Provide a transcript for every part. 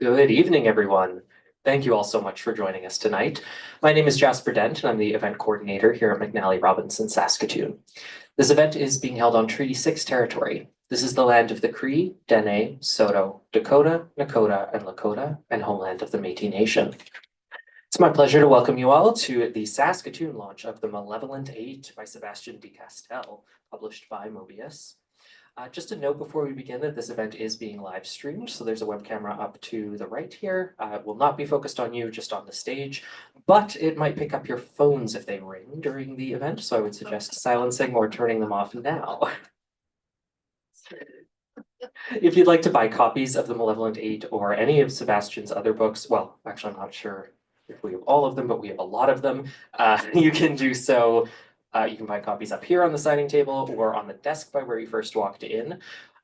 Good evening, everyone. Thank you all so much for joining us tonight. My name is Jasper Dent, and I'm the event coordinator here at McNally Robinson, Saskatoon. This event is being held on Treaty 6 territory. This is the land of the Cree, Dene, Saulteaux, Dakota, Nakota, and Lakota, and homeland of the Métis Nation. It's my pleasure to welcome you all to the Saskatoon launch of the Malevolent Eight by Sebastien de Castell, published by Mobius. Just a note before we begin that this event is being live streamed, so there's a web camera up to the right here. It will not be focused on you, just on the stage, but it might pick up your phones if they ring during the event, so I would suggest silencing or turning them off now. If you'd like to buy copies of the Malevolent Eight or any of Sebastian's other books, well, actually I'm not sure if we have all of them, but we have a lot of them, you can do so. You can buy copies up here on the signing table or on the desk by where you first walked in.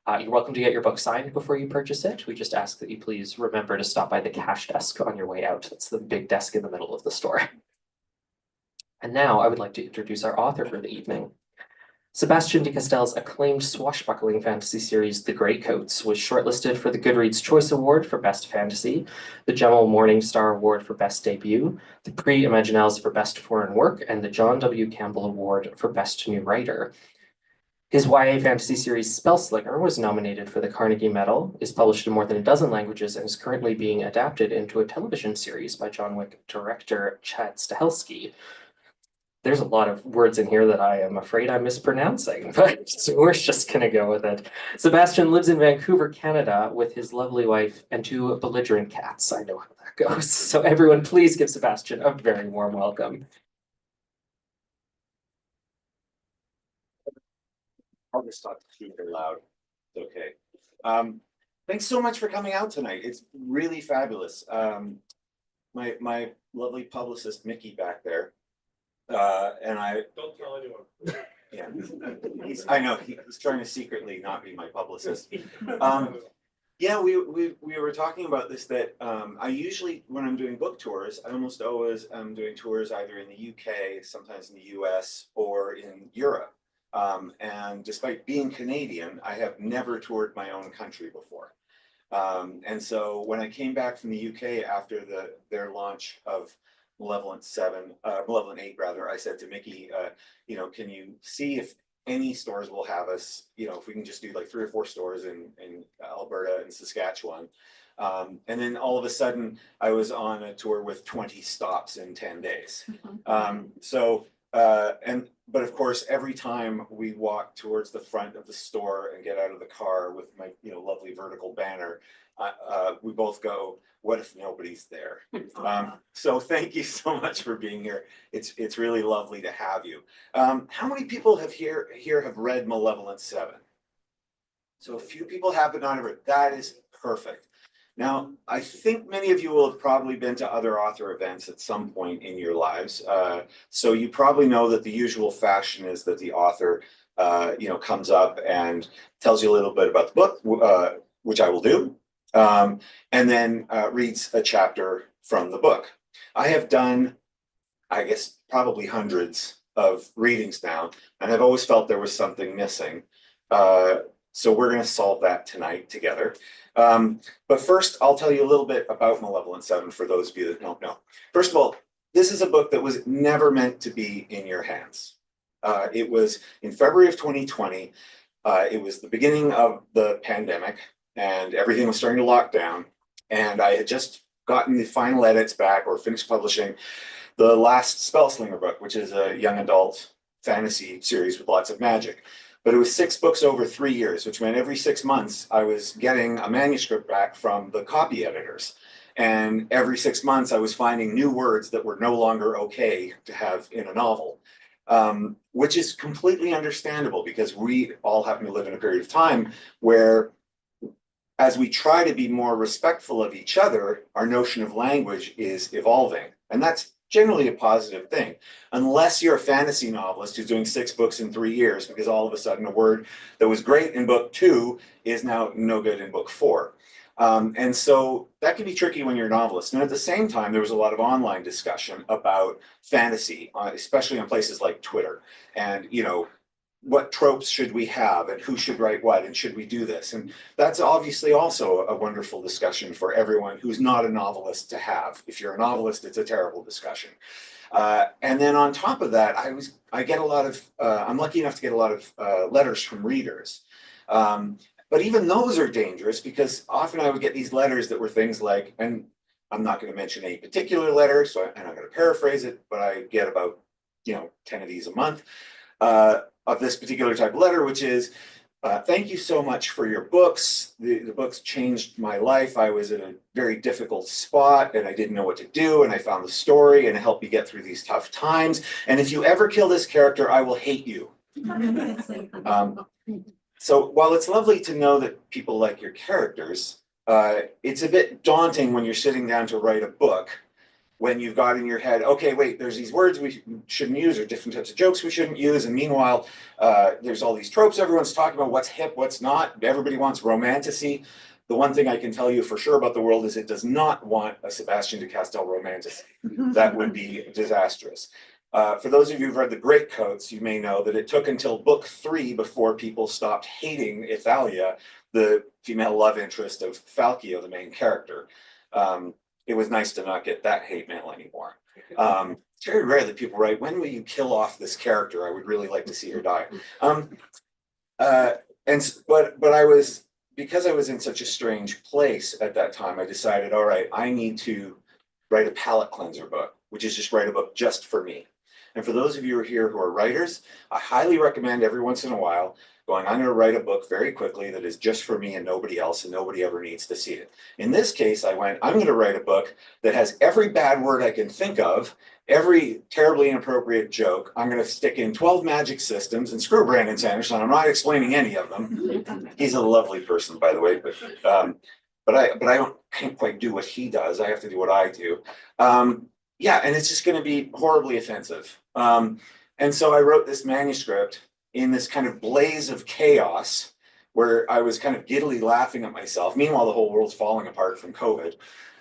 You're welcome to get your book signed before you purchase it. We just ask that you please remember to stop by the cash desk on your way out. That's the big desk in the middle of the store. And now I would like to introduce our author for the evening. Sebastien de Castell's acclaimed swashbuckling fantasy series, The Greycoats, was shortlisted for the Goodreads Choice Award for Best Fantasy, the Gemmell Morningstar Award for Best Debut, the Prix Imaginels for Best Foreign Work, and the John W. Campbell Award for Best New Writer. His YA fantasy series Spellslinger was nominated for the Carnegie Medal, is published in more than a dozen languages, and is currently being adapted into a television series by John Wick director Chad Stahelski. There's a lot of words in here that I am afraid I'm mispronouncing, but we're just gonna go with it. Sebastien lives in Vancouver, Canada, with his lovely wife and two belligerent cats. I know how that goes. So everyone, please give Sebastien a very warm welcome. I'll just talk super loud. It's okay. Thanks so much for coming out tonight. It's really fabulous. My lovely publicist, Mickey, back there. And I don't tell anyone. Yeah, I know he's trying to secretly not be my publicist. Yeah, we were talking about this, that I usually, when I'm doing book tours, I almost always am doing tours either in the UK, sometimes in the US, or in Europe. And despite being Canadian, I have never toured my own country before. And so when I came back from the UK after their launch of Malevolent Eight rather, I said to Mickey, can you see if any stores will have us, if we can just do like 3 or 4 stores in Alberta and Saskatchewan. And then all of a sudden I was on a tour with 20 stops in 10 days. But of course, every time we walk towards the front of the store and get out of the car with my, lovely vertical banner, we both go, what if nobody's there? So thank you so much for being here. It's really lovely to have you. How many people have read Malevolent 7? So a few people have, but not everyone. That is perfect. Now, I think many of you will have probably been to other author events at some point in your lives. So you probably know that the usual fashion is that the author, comes up and tells you a little bit about the book, which I will do. And then reads a chapter from the book. I have done, I guess, probably hundreds of readings now, and I've always felt there was something missing. So we're going to solve that tonight together. But first, I'll tell you a little bit about Malevolent 7 for those of you that don't know. First of all, this is a book that was never meant to be in your hands. It was in February of 2020. It was the beginning of the pandemic, and everything was starting to lock down. And I had just gotten the final edits back, or finished publishing the last Spellslinger book, which is a young adult fantasy series with lots of magic. But it was 6 books over 3 years, which meant every 6 months I was getting a manuscript back from the copy editors. And every 6 months I was finding new words that were no longer okay to have in a novel, which is completely understandable because we all happen to live in a period of time where, as we try to be more respectful of each other, our notion of language is evolving. And that's generally a positive thing, unless you're a fantasy novelist who's doing 6 books in 3 years, because all of a sudden a word that was great in book 2 is now no good in book 4. And so that can be tricky when you're a novelist. And at the same time, there was a lot of online discussion about fantasy, especially on places like Twitter. And, what tropes should we have and who should write what and should we do this? And that's obviously also a wonderful discussion for everyone who's not a novelist to have. If you're a novelist, it's a terrible discussion. And then on top of that, I get a lot of, I'm lucky enough to get a lot of letters from readers. But even those are dangerous because often I would get these letters that were things like, and I'm not going to mention any particular letter, so I'm not going to paraphrase it, but I get about, 10 of these a month of this particular type of letter, which is, thank you so much for your books. The books changed my life. I was in a very difficult spot and I didn't know what to do. And I found the story and it helped me get through these tough times. And if you ever kill this character, I will hate you. So while it's lovely to know that people like your characters, it's a bit daunting when you're sitting down to write a book when you've got in your head, okay, wait, there's these words we shouldn't use or different types of jokes we shouldn't use. And meanwhile, there's all these tropes everyone's talking about, what's hip, what's not. Everybody wants romantasy. The one thing I can tell you for sure about the world is it does not want a Sebastien de Castell romantasy. That would be disastrous. For those of you who've read the Great Coats, you may know that it took until book 3 before people stopped hating Ithalia, the female love interest of Falcio, the main character. It was nice to not get that hate mail anymore. It's very rare that people write, when will you kill off this character? I would really like to see her die. But I was, because I was in such a strange place at that time, I decided, all right, I need to write a palate cleanser book, which is just write a book just for me. And for those of you who are here who are writers, I highly recommend every once in a while going, I'm going to write a book very quickly that is just for me and nobody else, and nobody ever needs to see it. In this case, I went, I'm going to write a book that has every bad word I can think of, every terribly inappropriate joke. I'm going to stick in 12 magic systems and screw Brandon Sanderson. I'm not explaining any of them. He's a lovely person, by the way, but I can't quite do what he does. I have to do what I do. Yeah, and it's just going to be horribly offensive. And so I wrote this manuscript in this kind of blaze of chaos where I was kind of giddily laughing at myself. Meanwhile, the whole world's falling apart from COVID.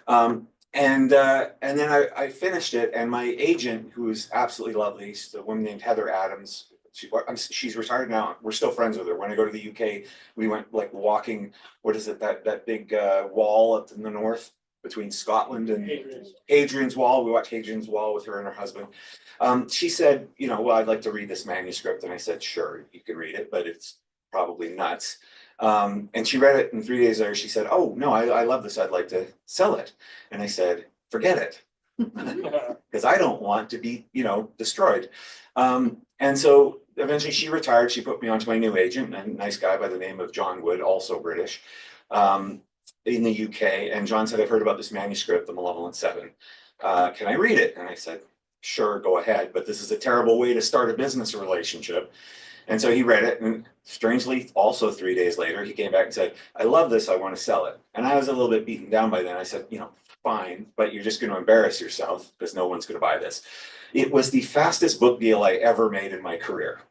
And then I finished it, and my agent, who's absolutely lovely, she's a woman named Heather Adams. She's retired now. We're still friends with her. When I go to the UK, we went like walking, what is it, that big wall up in the north between Scotland and Hadrian's Wall. We watched Hadrian's Wall with her and her husband. She said, well, I'd like to read this manuscript. And I said, sure, you can read it, but it's probably nuts. And she read it, and 3 days later, she said, oh, no, I love this. I'd like to sell it. And I said, forget it, because I don't want to be, destroyed. And so eventually she retired. She put me onto my new agent, a nice guy by the name of John Wood, also British, in the UK. And John said, I've heard about this manuscript, The Malevolent Seven. Can I read it? And I said, sure, go ahead. But this is a terrible way to start a business relationship. And so he read it, and strangely, also 3 days later, he came back and said, I love this, I want to sell it. And I was a little bit beaten down by then. I said, fine, but you're just going to embarrass yourself because no one's going to buy this. It was the fastest book deal I ever made in my career.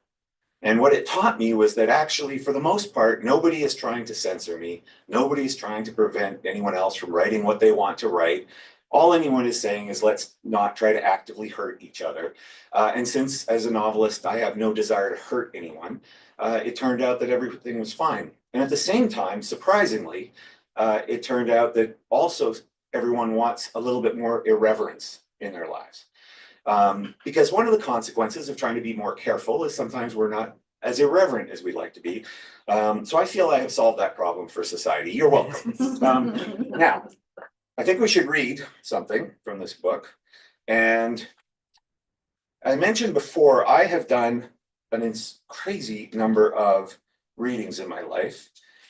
And what it taught me was that actually, for the most part, nobody is trying to censor me. Nobody is trying to prevent anyone else from writing what they want to write. All anyone is saying is, let's not try to actively hurt each other. And since, as a novelist, I have no desire to hurt anyone, it turned out that everything was fine. And at the same time, surprisingly, it turned out that also everyone wants a little bit more irreverence in their lives. Because one of the consequences of trying to be more careful is sometimes we're not as irreverent as we'd like to be. So I feel I have solved that problem for society. You're welcome. Now, I think we should read something from this book. And I mentioned before, I have done an crazy number of readings in my life.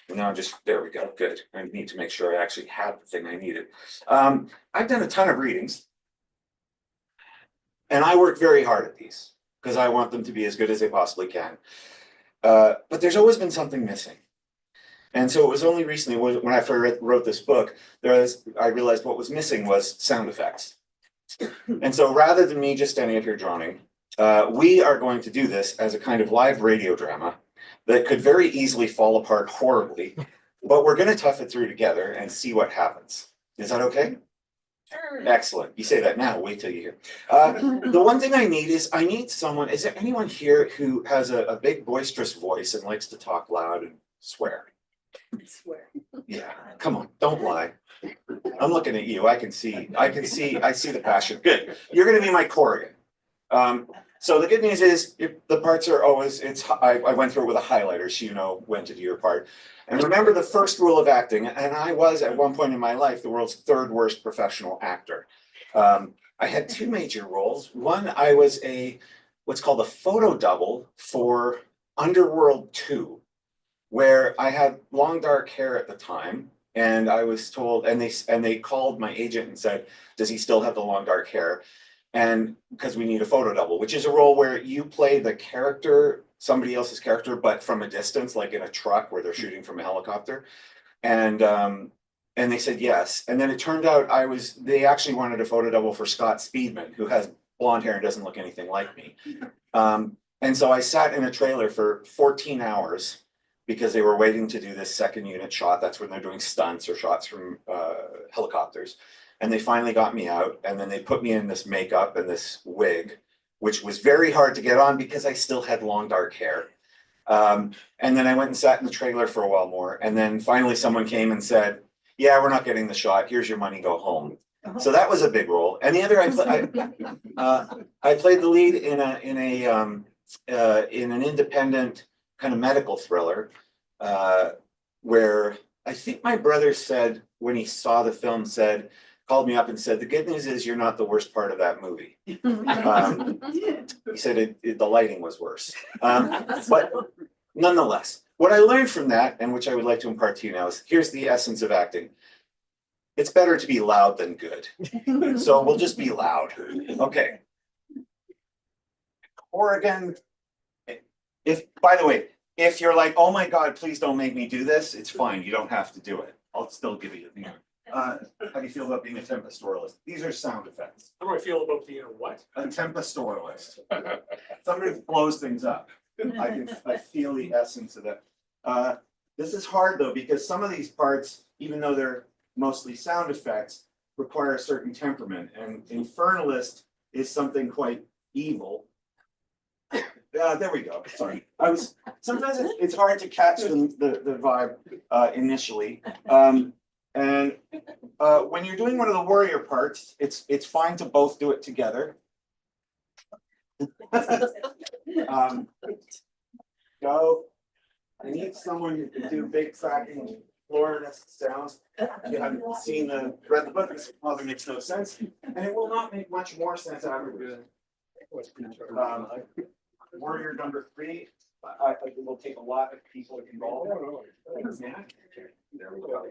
And now there we go, good. I need to make sure I actually have the thing I needed. I've done a ton of readings. And I work very hard at these because I want them to be as good as they possibly can. But there's always been something missing. And so it was only recently when I first wrote this book, I realized what was missing was sound effects. And so rather than me just standing up here droning, we are going to do this as a kind of live radio drama that could very easily fall apart horribly, but we're going to tough it through together and see what happens. Is that okay? turn. Excellent. You say that now, wait till you hear. The one thing I need is, I need someone, is there anyone here who has a big boisterous voice and likes to talk loud and swear? I swear. Yeah, come on, don't lie. I'm looking at you, I see the passion. Good, you're gonna be my Corrigan. So the good news is, the parts are always, I went through it with a highlighter, so you know when to do your part. And remember the first rule of acting, and I was at one point in my life the world's third worst professional actor. I had two major roles. One, I was what's called a photo double for Underworld 2, where I had long dark hair at the time, and I was told, and they called my agent and said, does he still have the long dark hair? And because we need a photo double, which is a role where you play the character, somebody else's character, but from a distance, like in a truck where they're shooting from a helicopter. And they said yes. And then it turned out they actually wanted a photo double for Scott Speedman, who has blonde hair and doesn't look anything like me. And so I sat in a trailer for 14 hours because they were waiting to do this second unit shot. That's when they're doing stunts or shots from helicopters. And they finally got me out, and then they put me in this makeup and this wig, which was very hard to get on because I still had long dark hair. And then I went and sat in the trailer for a while more, and then finally someone came and said, yeah, we're not getting the shot, here's your money, go home. So that was a big role. And the other, I played the lead in an independent kind of medical thriller, where I think my brother said, when he saw the film, called me up and said, the good news is you're not the worst part of that movie. He said the lighting was worse. But nonetheless, what I learned from that, and which I would like to impart to you now, is here's the essence of acting. It's better to be loud than good. So we'll just be loud. Okay. Oregon, by the way, if you're like, oh my God, please don't make me do this, it's fine. You don't have to do it. I'll still give you the how do you feel about being a tempestoralist? These are sound effects. How do I feel about being a what? A tempestoralist. Somebody who blows things up. I feel the essence of that. This is hard though, because some of these parts, even though they're mostly sound effects, require a certain temperament. And infernalist is something quite evil. There we go. Sorry. Sometimes it's hard to catch the vibe initially. And when you're doing one of the warrior parts, it's fine to both do it together. Go. I need someone who can do big cracking floor-ness sounds. If you haven't read the book, this probably makes no sense. And it will not make much more sense afterwards. Warrior number 3. It will take a lot of people involved. There we go.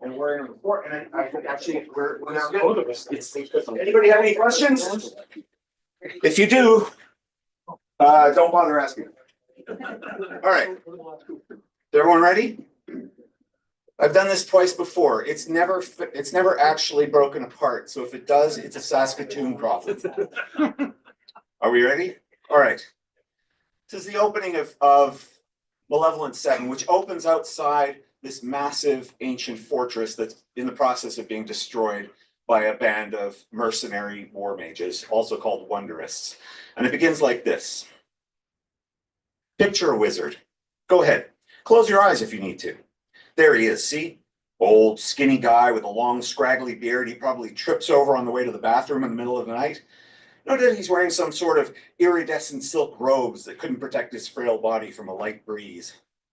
And warrior number 4. And I think actually we're now good. Anybody have any questions? If you do, don't bother asking. All right. Is everyone ready? I've done this twice before. It's never actually broken apart. So if it does, it's a Saskatoon problem. Are we ready? All right. This is the opening of Malevolent 7, which opens outside this massive ancient fortress that's in the process of being destroyed by a band of mercenary war mages, also called wonderists. And it begins like this. Picture a wizard. Go ahead. Close your eyes if you need to. There he is, see? Old, skinny guy with a long, scraggly beard. He probably trips over on the way to the bathroom in the middle of the night. Note that he's wearing some sort of iridescent silk robes that couldn't protect his frail body from a light breeze.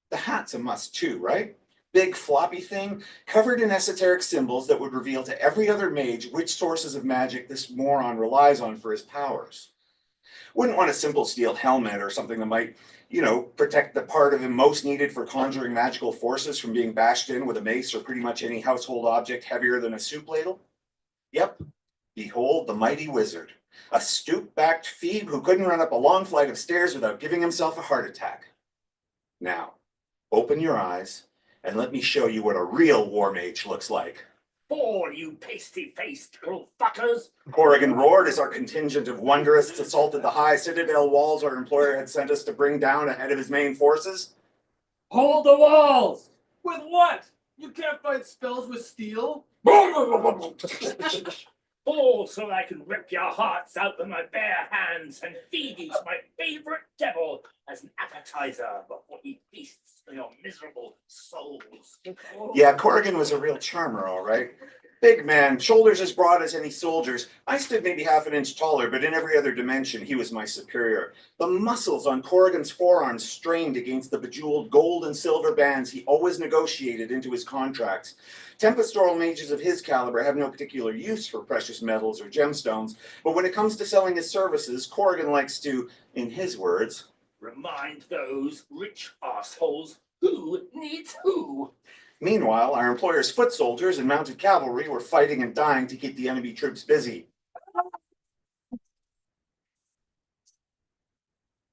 The hat's a must too, right? Big floppy thing, covered in esoteric symbols that would reveal to every other mage which sources of magic this moron relies on for his powers. Wouldn't want a simple steel helmet or something that might, protect the part of him most needed for conjuring magical forces from being bashed in with a mace or pretty much any household object heavier than a soup ladle. Yep, behold the mighty wizard. A stoop-backed Phoebe who couldn't run up a long flight of stairs without giving himself a heart attack. Now, open your eyes and let me show you what a real war mage looks like. Fall, you pasty-faced little fuckers! Corrigan roared as our contingent of wonderists assaulted the high citadel walls our employer had sent us to bring down ahead of his main forces. Hold the walls! With what? You can't fight spells with steel? Fall so I can rip your hearts out with my bare hands and feed you to my favorite devil as an appetizer before he feasts on your miserable souls. Yeah, Corrigan was a real charmer, all right. Big man, shoulders as broad as any soldier's. I stood maybe half an inch taller, but in every other dimension, he was my superior. The muscles on Corrigan's forearms strained against the bejeweled gold and silver bands he always negotiated into his contracts. Tempestoral mages of his caliber have no particular use for precious metals or gemstones, but when it comes to selling his services, Corrigan likes to, in his words, remind those rich assholes who needs who. Meanwhile, our employer's foot soldiers and mounted cavalry were fighting and dying to keep the enemy troops busy.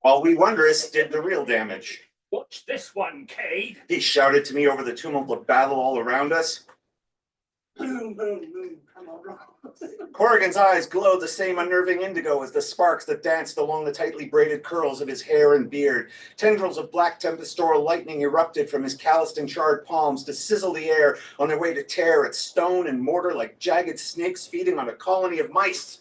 While we wonderists did the real damage. Watch this one, Cade. He shouted to me over the tumult of battle all around us. Corrigan's eyes glowed the same unnerving indigo as the sparks that danced along the tightly braided curls of his hair and beard. Tendrils of black tempestoral lightning erupted from his calloused and charred palms to sizzle the air on their way to tear at stone and mortar like jagged snakes feeding on a colony of mice.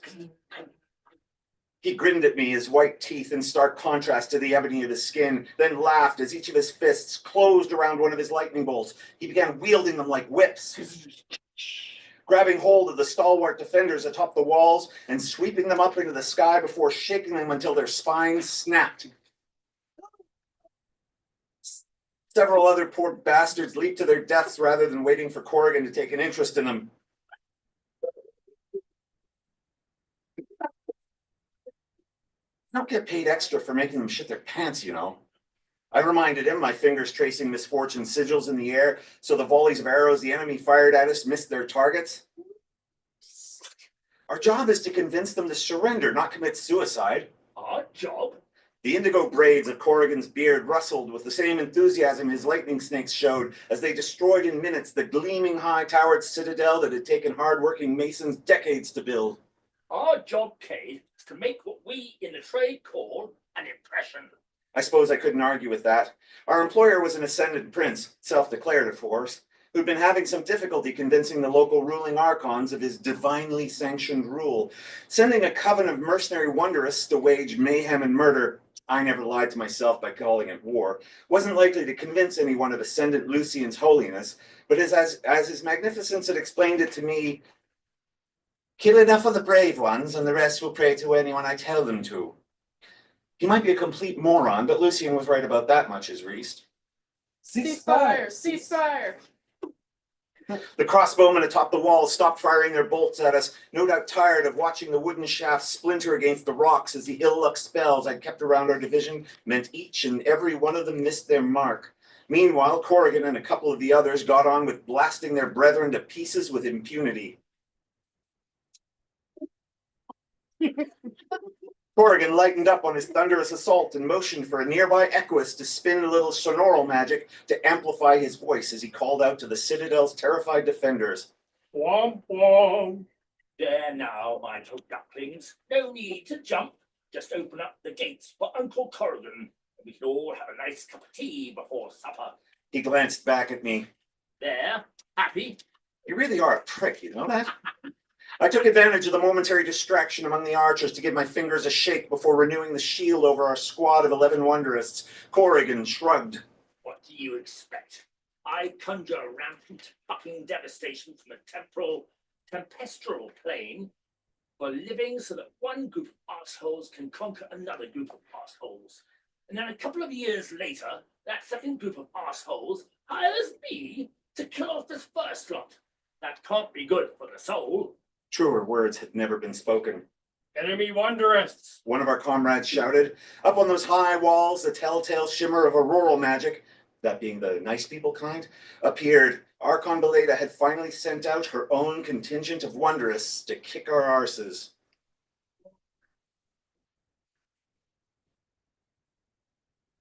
He grinned at me, his white teeth in stark contrast to the ebony of his skin, then laughed as each of his fists closed around one of his lightning bolts. He began wielding them like whips, grabbing hold of the stalwart defenders atop the walls and sweeping them up into the sky before shaking them until their spines snapped. Several other poor bastards leaped to their deaths rather than waiting for Corrigan to take an interest in them. I don't get paid extra for making them shit their pants, you know. I reminded him, my fingers tracing misfortune sigils in the air, so the volleys of arrows the enemy fired at us missed their targets. Our job is to convince them to surrender, not commit suicide. Our job? The indigo braids of Corrigan's beard rustled with the same enthusiasm his lightning snakes showed as they destroyed in minutes the gleaming high-towered citadel that had taken hard-working masons decades to build. Our job, Cade, is to make what we in the trade call an impression. I suppose I couldn't argue with that. Our employer was an ascendant prince, self-declared of course, who'd been having some difficulty convincing the local ruling archons of his divinely sanctioned rule. Sending a coven of mercenary wonderists to wage mayhem and murder, I never lied to myself by calling it war, wasn't likely to convince anyone of Ascendant Lucian's holiness, but as his magnificence had explained it to me, kill enough of the brave ones and the rest will pray to anyone I tell them to. He might be a complete moron, but Lucian was right about that much, as Reist. Ceasefire! Ceasefire! The crossbowmen atop the wall stopped firing their bolts at us, no doubt tired of watching the wooden shafts splinter against the rocks as the ill-luck spells I'd kept around our division meant each and every one of them missed their mark. Meanwhile, Corrigan and a couple of the others got on with blasting their brethren to pieces with impunity. Corrigan lightened up on his thunderous assault and motioned for a nearby equus to spin a little sonoral magic to amplify his voice as he called out to the Citadel's terrified defenders. Womp womp. There now, my little ducklings. No need to jump. Just open up the gates for Uncle Corrigan, and we can all have a nice cup of tea before supper. He glanced back at me. There, happy? You really are a prick, you know that? I took advantage of the momentary distraction among the archers to give my fingers a shake before renewing the shield over our squad of 11 wonderists. Corrigan shrugged. What do you expect? I conjure rampant fucking devastation from the tempestral plane for living so that one group of assholes can conquer another group of assholes. And then a couple of years later, that second group of assholes hires me to kill off this first lot. That can't be good for the soul. Truer words had never been spoken. Enemy wonderists! One of our comrades shouted. Up on those high walls, the telltale shimmer of auroral magic, that being the nice people kind, appeared. Archon Beleda had finally sent out her own contingent of wonderists to kick our arses.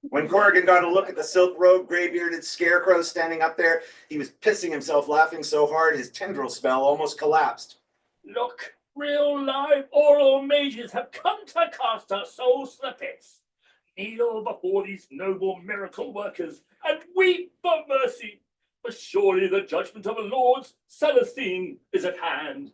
When Corrigan got a look at the silk-robed, gray-bearded scarecrow standing up there, he was pissing himself laughing so hard his tendril spell almost collapsed. Look, real live oral mages have come to cast our souls to the pits. Kneel before these noble miracle workers and weep for mercy, for surely the judgment of the Lords Celestine is at hand.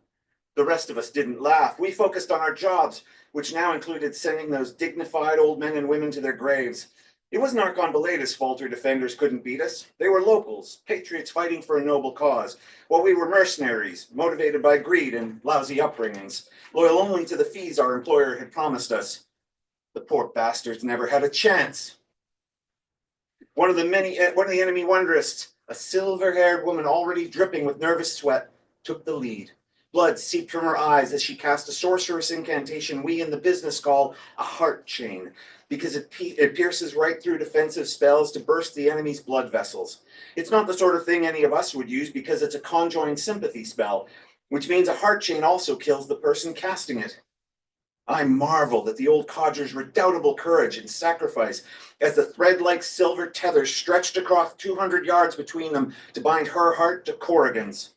The rest of us didn't laugh. We focused on our jobs, which now included sending those dignified old men and women to their graves. It wasn't Archon Beleda's fault her defenders couldn't beat us. They were locals, patriots fighting for a noble cause, while we were mercenaries, motivated by greed and lousy upbringings, loyal only to the fees our employer had promised us. The poor bastards never had a chance. One of the enemy wonderists, a silver-haired woman already dripping with nervous sweat, took the lead. Blood seeped from her eyes as she cast a sorcerous incantation we in the business call a heart chain, because it pierces right through defensive spells to burst the enemy's blood vessels. It's not the sort of thing any of us would use because it's a conjoined sympathy spell, which means a heart chain also kills the person casting it. I marveled at the old codger's redoubtable courage and sacrifice as the thread-like silver tether stretched across 200 yards between them to bind her heart to Corrigan's.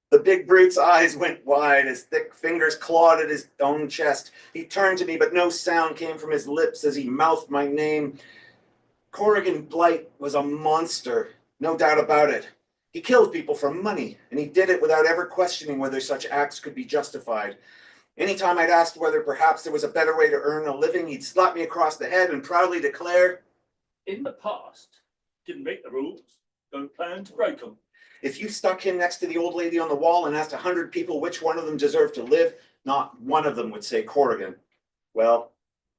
The big brute's eyes went wide as thick fingers clawed at his own chest. He turned to me, but no sound came from his lips as he mouthed my name. Corrigan Blight was a monster, no doubt about it. He killed people for money, and he did it without ever questioning whether such acts could be justified. Anytime I'd asked whether perhaps there was a better way to earn a living, he'd slap me across the head and proudly declare, In the past, didn't make the rules, don't plan to break them. if you stuck him next to the old lady on the wall and asked 100 people which one of them deserved to live, not one of them would say Corrigan. Well,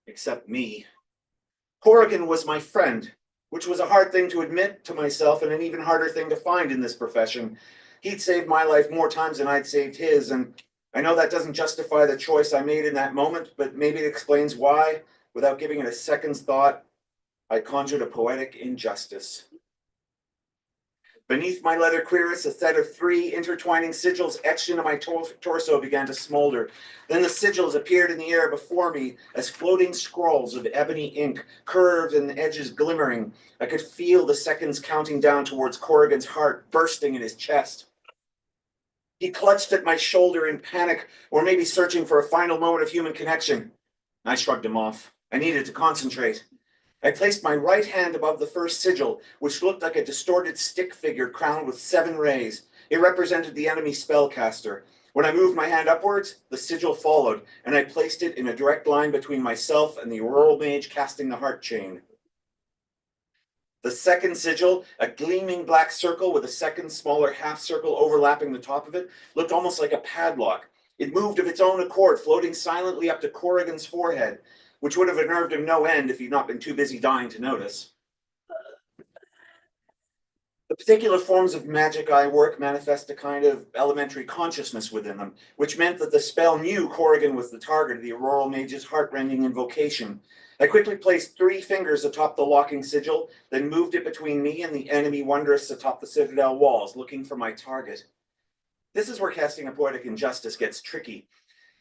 except me. Corrigan was my friend, which was a hard thing to admit to myself and an even harder thing to find in this profession. He'd saved my life more times than I'd saved his, and I know that doesn't justify the choice I made in that moment, but maybe it explains why, without giving it a second's thought, I conjured a poetic injustice. Beneath my leather cuirass, a set of 3 intertwining sigils etched into my torso began to smolder. Then the sigils appeared in the air before me as floating scrolls of ebony ink, curved and edges glimmering. I could feel the seconds counting down towards Corrigan's heart bursting in his chest. He clutched at my shoulder in panic, or maybe searching for a final moment of human connection. I shrugged him off. I needed to concentrate. I placed my right hand above the first sigil, which looked like a distorted stick figure crowned with 7 rays. It represented the enemy spellcaster. When I moved my hand upwards, the sigil followed, and I placed it in a direct line between myself and the Aurora Mage casting the heart chain. The second sigil, a gleaming black circle with a second smaller half circle overlapping the top of it, looked almost like a padlock. It moved of its own accord, floating silently up to Corrigan's forehead, which would have unnerved him no end if he'd not been too busy dying to notice. The particular forms of magic I work manifest a kind of elementary consciousness within them, which meant that the spell knew Corrigan was the target of the Auroral Mage's heart-rending invocation. I quickly placed 3 fingers atop the locking sigil, then moved it between me and the enemy wonderists atop the citadel walls, looking for my target. This is where casting a poetic injustice gets tricky.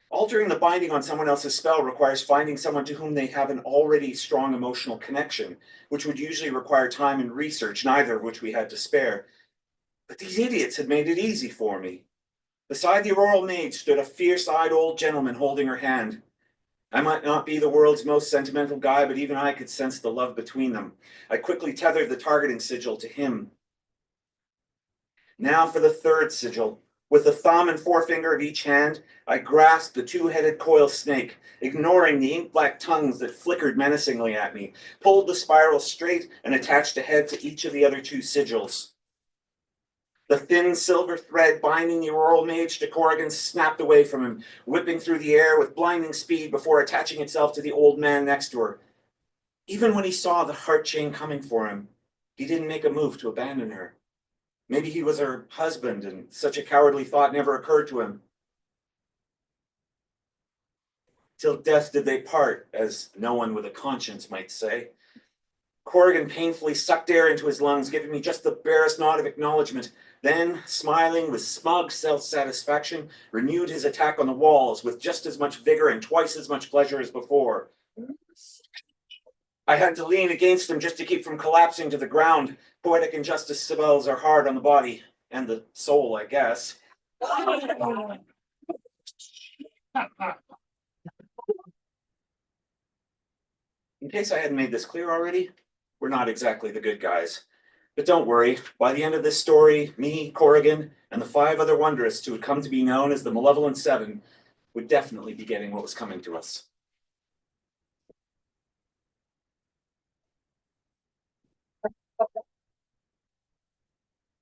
Altering the binding on someone else's spell requires finding someone to whom they have an already strong emotional connection, which would usually require time and research, neither of which we had to spare. But these idiots had made it easy for me. Beside the Auroral Mage stood a fierce-eyed old gentleman holding her hand. I might not be the world's most sentimental guy, but even I could sense the love between them. I quickly tethered the targeting sigil to him. Now for the third sigil. With the thumb and forefinger of each hand, I grasped the 2-headed coil snake, ignoring the ink-black tongues that flickered menacingly at me, pulled the spiral straight, and attached a head to each of the other 2 sigils. The thin silver thread binding the Auroral Mage to Corrigan snapped away from him, whipping through the air with blinding speed before attaching itself to the old man next to her. Even when he saw the heart chain coming for him, he didn't make a move to abandon her. Maybe he was her husband, and such a cowardly thought never occurred to him. Till death did they part, as no one with a conscience might say. Corrigan painfully sucked air into his lungs, giving me just the barest nod of acknowledgement, then, smiling with smug self-satisfaction, renewed his attack on the walls with just as much vigor and twice as much pleasure as before. I had to lean against him just to keep from collapsing to the ground. Poetic injustice spells are hard on the body and the soul, I guess. In case I hadn't made this clear already, we're not exactly the good guys. But don't worry, by the end of this story, me, Corrigan, and the 5 other wonderists who would come to be known as the Malevolent Seven would definitely be getting what was coming to us.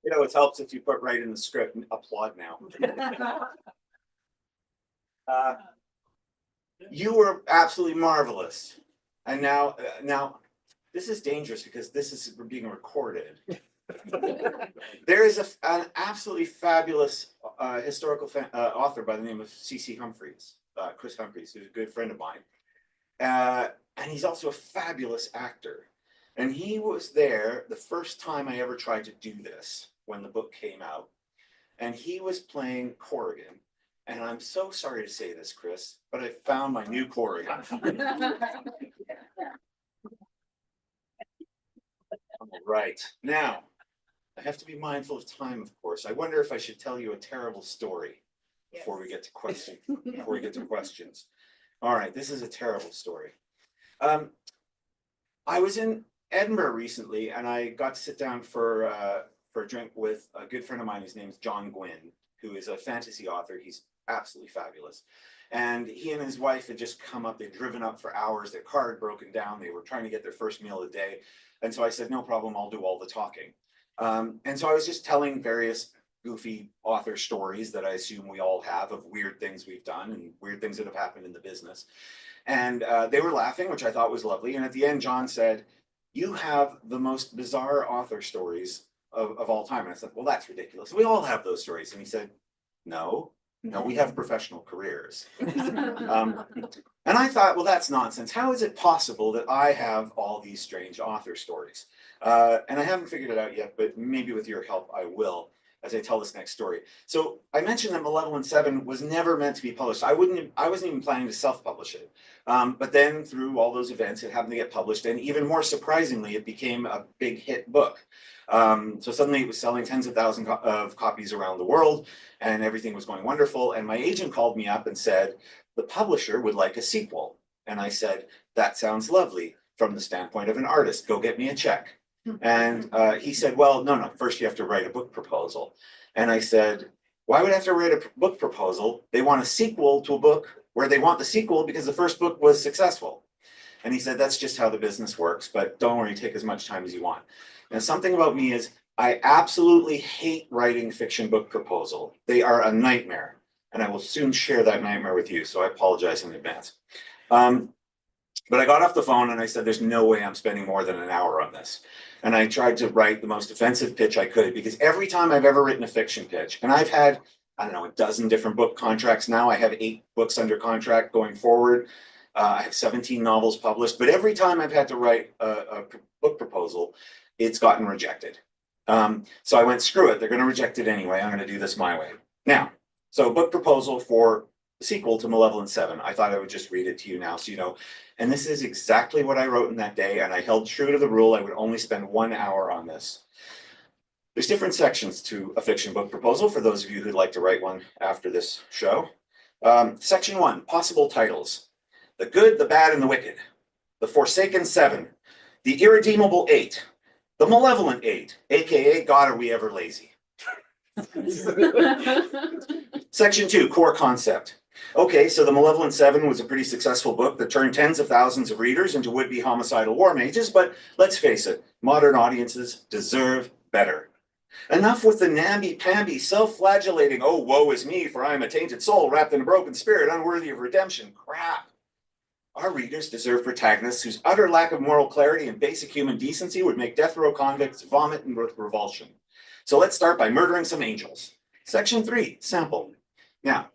You know, it helps if you put right in the script and applaud now. You were absolutely marvelous. And now, this is dangerous because this is being recorded. There is an absolutely fabulous historical author by the name of C.C. Humphreys, Chris Humphreys, who's a good friend of mine. And he's also a fabulous actor. And he was there the first time I ever tried to do this when the book came out. And he was playing Corrigan. And I'm so sorry to say this, Chris, but I found my new Corrigan. Right. Now, I have to be mindful of time, of course. I wonder if I should tell you a terrible story before we get to questions. All right, this is a terrible story. I was in Edinburgh recently, and I got to sit down for a drink with a good friend of mine. His name's John Gwynn, who is a fantasy author. He's absolutely fabulous. And he and his wife had just come up. They'd driven up for hours. Their car had broken down. They were trying to get their first meal of the day. And so I said, no problem, I'll do all the talking. And so I was just telling various goofy author stories that I assume we all have of weird things we've done and weird things that have happened in the business. And they were laughing, which I thought was lovely. And at the end, John said, you have the most bizarre author stories of all time. And I said, well, that's ridiculous. We all have those stories. And he said, no, we have professional careers. And I thought, well, that's nonsense. How is it possible that I have all these strange author stories? And I haven't figured it out yet, but maybe with your help, I will, as I tell this next story. So I mentioned that Malevolent 7 was never meant to be published. I wasn't even planning to self-publish it. But then through all those events, it happened to get published. And even more surprisingly, it became a big hit book. So suddenly it was selling tens of thousands of copies around the world, and everything was going wonderful. And my agent called me up and said, the publisher would like a sequel. And I said, that sounds lovely from the standpoint of an artist. Go get me a check. And he said, well, no, first you have to write a book proposal. And I said, why would I have to write a book proposal? They want a sequel to a book where they want the sequel because the first book was successful. And he said, that's just how the business works, but don't worry, take as much time as you want. And something about me is I absolutely hate writing fiction book proposal. They are a nightmare. And I will soon share that nightmare with you, so I apologize in advance. But I got off the phone and I said, there's no way I'm spending more than an hour on this. And I tried to write the most offensive pitch I could, because every time I've ever written a fiction pitch, and I've had, I don't know, a dozen different book contracts now. I have 8 books under contract going forward. I have 17 novels published, but every time I've had to write a book proposal, it's gotten rejected. So I went, screw it, they're going to reject it anyway. I'm going to do this my way. Now, so book proposal for the sequel to Malevolent 7. I thought I would just read it to you now so you know. And this is exactly what I wrote in that day, and I held true to the rule. I would only spend 1 hour on this. There's different sections to a fiction book proposal for those of you who'd like to write one after this show. Section 1, possible titles. The Good, the Bad, and the Wicked. The Forsaken 7. The Irredeemable 8. The Malevolent 8, aka God, Are We Ever Lazy? Section 2, core concept. Okay, so the Malevolent 7 was a pretty successful book that turned tens of thousands of readers into would-be homicidal war mages, but let's face it, modern audiences deserve better. Enough with the namby-pamby, self-flagellating, oh, woe is me, for I am a tainted soul wrapped in a broken spirit, unworthy of redemption. Crap. Our readers deserve protagonists whose utter lack of moral clarity and basic human decency would make death row convicts vomit in revulsion. So let's start by murdering some angels. Section 3, sample. Now,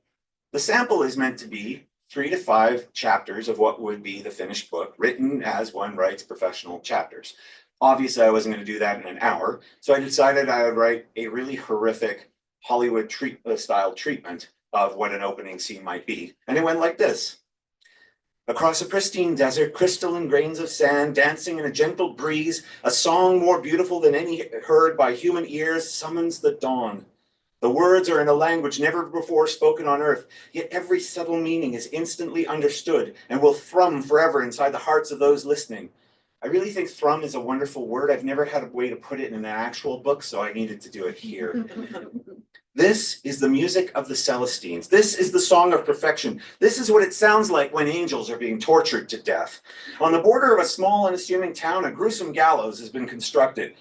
the sample is meant to be 3 to 5 chapters of what would be the finished book, written as one writes professional chapters. Obviously, I wasn't going to do that in an hour, so I decided I would write a really horrific Hollywood style treatment of what an opening scene might be. And it went like this. Across a pristine desert, crystalline grains of sand dancing in a gentle breeze, a song more beautiful than any heard by human ears summons the dawn. The words are in a language never before spoken on earth, yet every subtle meaning is instantly understood and will thrum forever inside the hearts of those listening. I really think thrum is a wonderful word. I've never had a way to put it in an actual book, so I needed to do it here. This is the music of the Celestines. This is the song of perfection. This is what it sounds like when angels are being tortured to death. On the border of a small unassuming town, a gruesome gallows has been constructed.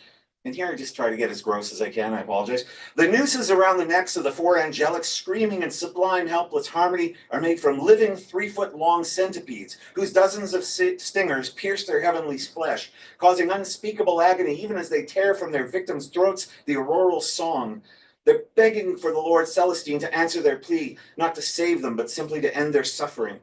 And here I just try to get as gross as I can, I apologize. The nooses around the necks of the four angelics, screaming in sublime, helpless harmony, are made from living 3-foot-long centipedes, whose dozens of stingers pierce their heavenly flesh, causing unspeakable agony even as they tear from their victims' throats the auroral song. They're begging for the Lord Celestine to answer their plea, not to save them, but simply to end their suffering.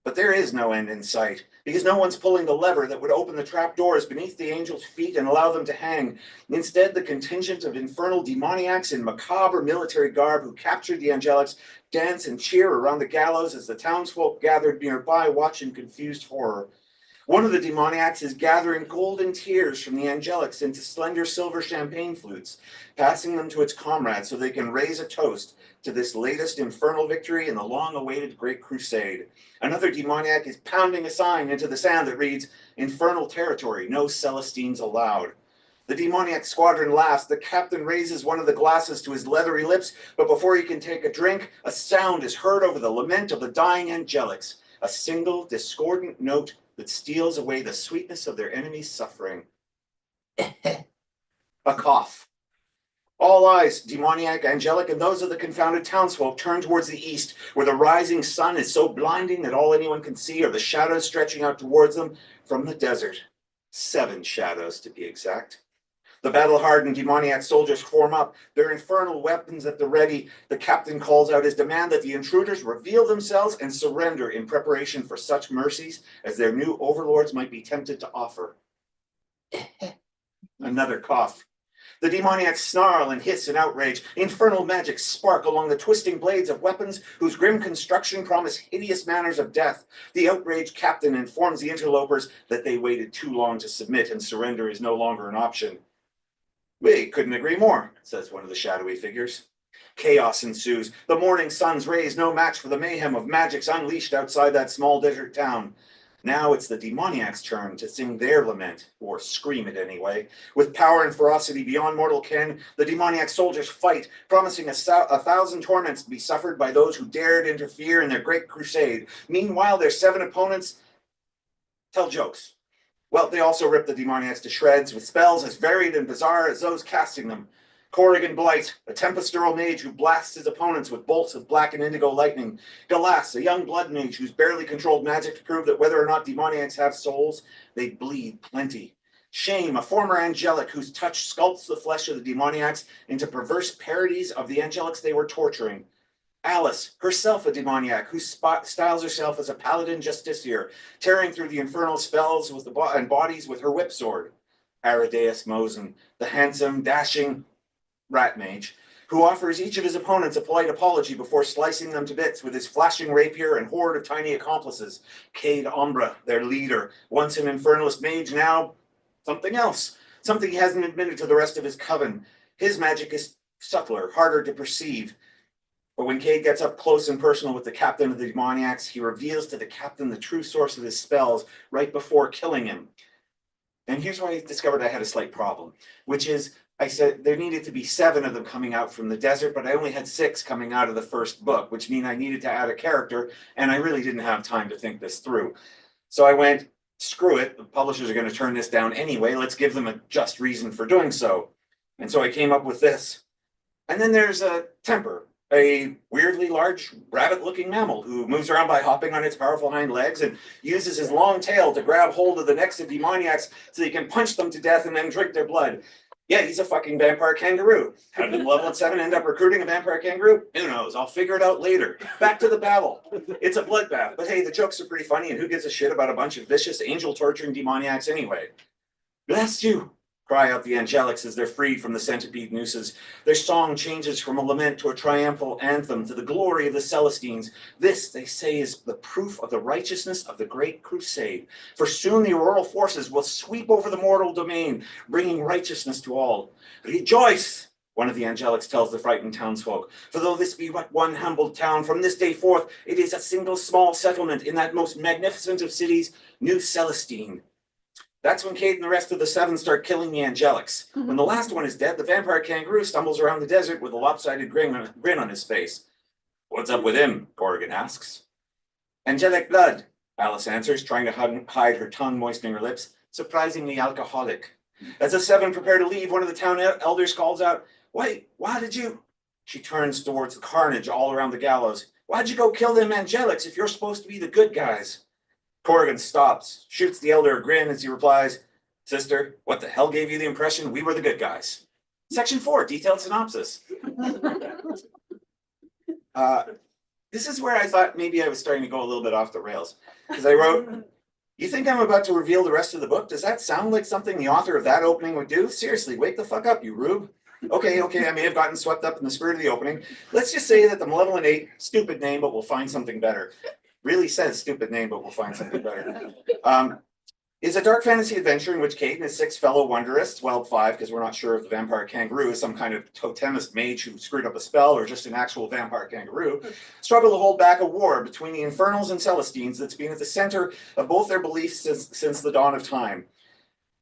But there is no end in sight, because no one's pulling the lever that would open the trapdoors beneath the angels' feet and allow them to hang. Instead, the contingent of infernal demoniacs in macabre military garb who captured the angelics dance and cheer around the gallows as the townsfolk gathered nearby watch in confused horror. One of the demoniacs is gathering golden tears from the angelics into slender silver champagne flutes, passing them to its comrades so they can raise a toast to this latest infernal victory in the long-awaited Great Crusade. Another demoniac is pounding a sign into the sand that reads, "Infernal territory, no Celestines allowed." The demoniac squadron laughs. The captain raises one of the glasses to his leathery lips, but before he can take a drink, a sound is heard over the lament of the dying angelics, a single discordant note that steals away the sweetness of their enemies' suffering. A cough. All eyes, demoniac, angelic, and those of the confounded townsfolk turn towards the east, where the rising sun is so blinding that all anyone can see are the shadows stretching out towards them from the desert. 7 shadows, to be exact. The battle-hardened demoniac soldiers form up, their infernal weapons at the ready. The captain calls out his demand that the intruders reveal themselves and surrender in preparation for such mercies as their new overlords might be tempted to offer. Another cough. The demoniacs snarl and hiss in outrage. Infernal magic spark along the twisting blades of weapons whose grim construction promise hideous manners of death. The outraged captain informs the interlopers that they waited too long to submit and surrender is no longer an option. "We couldn't agree more," says one of the shadowy figures. Chaos ensues. The morning sun's rays no match for the mayhem of magics unleashed outside that small desert town. Now it's the demoniac's turn to sing their lament, or scream it anyway. With power and ferocity beyond mortal ken, the demoniac soldiers fight, promising a 1,000 torments to be suffered by those who dared interfere in their great crusade. Meanwhile, their 7 opponents tell jokes. Well, they also rip the demoniacs to shreds with spells as varied and bizarre as those casting them. Corrigan Blight, a tempestural mage who blasts his opponents with bolts of black and indigo lightning. Galas, a young blood mage who's barely controlled magic to prove that whether or not demoniacs have souls, they bleed plenty. Shame, a former angelic whose touch sculpts the flesh of the demoniacs into perverse parodies of the angelics they were torturing. Alice, herself a demoniac, who styles herself as a paladin justiciar, tearing through the infernal spells with and bodies with her whip sword. Aradeus Mosen, the handsome, dashing rat mage, who offers each of his opponents a polite apology before slicing them to bits with his flashing rapier and horde of tiny accomplices. Cade Ombra, their leader, once an infernalist mage, now something else, something he hasn't admitted to the rest of his coven. His magic is subtler, harder to perceive. But when Cade gets up close and personal with the captain of the demoniacs, he reveals to the captain the true source of his spells right before killing him. And here's where I discovered I had a slight problem, which is I said there needed to be 7 of them coming out from the desert, but I only had 6 coming out of the first book, which means I needed to add a character, and I really didn't have time to think this through. So I went, screw it, the publishers are going to turn this down anyway, let's give them a just reason for doing so. And so I came up with this. And then there's a Temper, a weirdly large rabbit-looking mammal who moves around by hopping on its powerful hind legs and uses his long tail to grab hold of the necks of demoniacs so he can punch them to death and then drink their blood. Yeah, he's a fucking vampire kangaroo. How did Malevolent 7 end up recruiting a vampire kangaroo? Who knows? I'll figure it out later. Back to the battle. It's a bloodbath, but hey, the jokes are pretty funny, and who gives a shit about a bunch of vicious angel-torturing demoniacs anyway? Bless you, cry out the angelics as they're freed from the centipede nooses. Their song changes from a lament to a triumphal anthem to the glory of the Celestines. This, they say, is the proof of the righteousness of the Great Crusade. For soon the auroral forces will sweep over the mortal domain, bringing righteousness to all. Rejoice, one of the angelics tells the frightened townsfolk. For though this be but one humble town, from this day forth it is a single small settlement in that most magnificent of cities, New Celestine. That's when Cade and the rest of the seven start killing the angelics. When the last one is dead, the vampire kangaroo stumbles around the desert with a lopsided grin on his face. What's up with him? Corrigan asks. Angelic blood, Alice answers, trying to hide her tongue moistening her lips. Surprisingly alcoholic. As the seven prepare to leave, one of the town elders calls out, Wait, why did you? She turns towards the carnage all around the gallows. Why'd you go kill them angelics if you're supposed to be the good guys? Corrigan stops, shoots the elder a grin as he replies, Sister, what the hell gave you the impression we were the good guys? Section 4, detailed synopsis. This is where I thought maybe I was starting to go a little bit off the rails. Because I wrote, you think I'm about to reveal the rest of the book? Does that sound like something the author of that opening would do? Seriously, wake the fuck up, you rube. Okay, I may have gotten swept up in the spirit of the opening. Let's just say that the Malevolent Eight, stupid name, but we'll find something better. Really says stupid name, but we'll find something better. Is a dark fantasy adventure in which Cade and his 6 fellow wonderists, well, 5, because we're not sure if the vampire kangaroo is some kind of totemist mage who screwed up a spell or just an actual vampire kangaroo, struggle to hold back a war between the infernals and Celestines that's been at the center of both their beliefs since the dawn of time.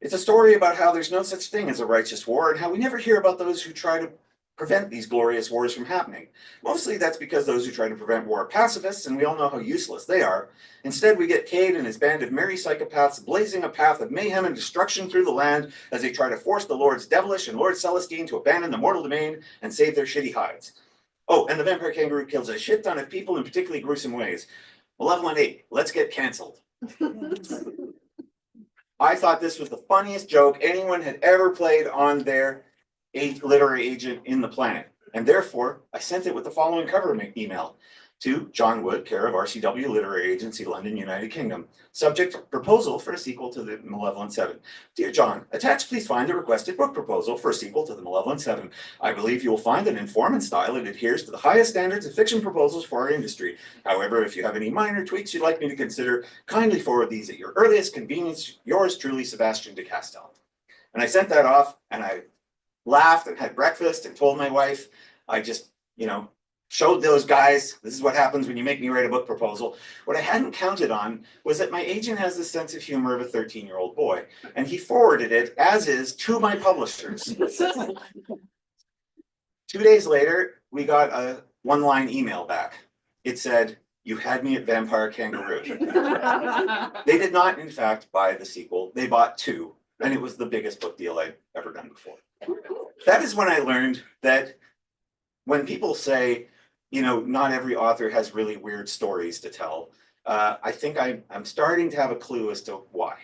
It's a story about how there's no such thing as a righteous war and how we never hear about those who try to prevent these glorious wars from happening. Mostly that's because those who try to prevent war are pacifists, and we all know how useless they are. Instead, we get Cade and his band of merry psychopaths blazing a path of mayhem and destruction through the land as they try to force the Lords Devilish and Lords Celestine to abandon the mortal domain and save their shitty hides. Oh, and the vampire kangaroo kills a shit ton of people in particularly gruesome ways. Malevolent Eight, let's get cancelled. I thought this was the funniest joke anyone had ever played on their literary agent in the planet, and therefore I sent it with the following cover email to John Wood, care of RCW Literary Agency, London, United Kingdom. Subject, proposal for a sequel to the Malevolent Seven. Dear John, attached please find the requested book proposal for a sequel to the Malevolent Seven. I believe you will find that in form and style it adheres to the highest standards of fiction proposals for our industry. However, if you have any minor tweaks you'd like me to consider, kindly forward these at your earliest convenience. Yours truly, Sebastien de Castell. And I sent that off, and I laughed and had breakfast and told my wife, I just, showed those guys, this is what happens when you make me write a book proposal. What I hadn't counted on was that my agent has the sense of humor of a 13-year-old boy, and he forwarded it, as is, to my publishers. 2 days later, we got a one-line email back. It said, you had me at Vampire Kangaroo. They did not, in fact, buy the sequel. They bought 2, and it was the biggest book deal I'd ever done before. That is when I learned that when people say, not every author has really weird stories to tell, I think I'm starting to have a clue as to why.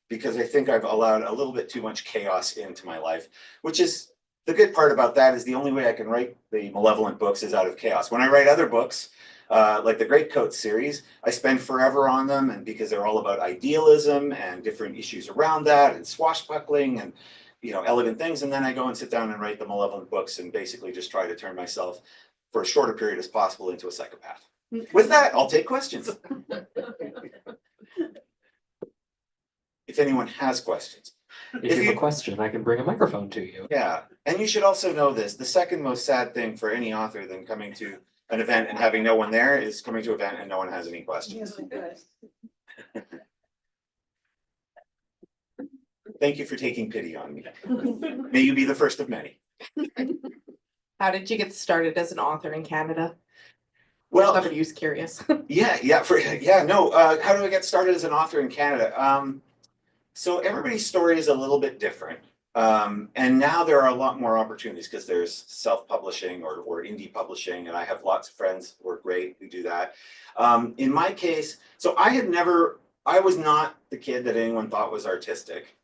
Because I think I've allowed a little bit too much chaos into my life, which is the good part about that is the only way I can write the Malevolent books is out of chaos. When I write other books, like the Great Coat series, I spend forever on them, and because they're all about idealism and different issues around that and swashbuckling and elegant things, and then I go and sit down and write the Malevolent books and basically just try to turn myself for as short a period as possible into a psychopath. With that, I'll take questions. If anyone has questions. If you have a question, I can bring a microphone to you. Yeah, and you should also know this. The second most sad thing for any author than coming to an event and having no one there is coming to an event and no one has any questions. Thank you for taking pity on me. May you be the first of many. How did you get started as an author in Canada? Well, I'm just curious. How do I get started as an author in Canada? So everybody's story is a little bit different. And now there are a lot more opportunities because there's self-publishing or indie publishing, and I have lots of friends who are great who do that. In my case, so I was not the kid that anyone thought was artistic,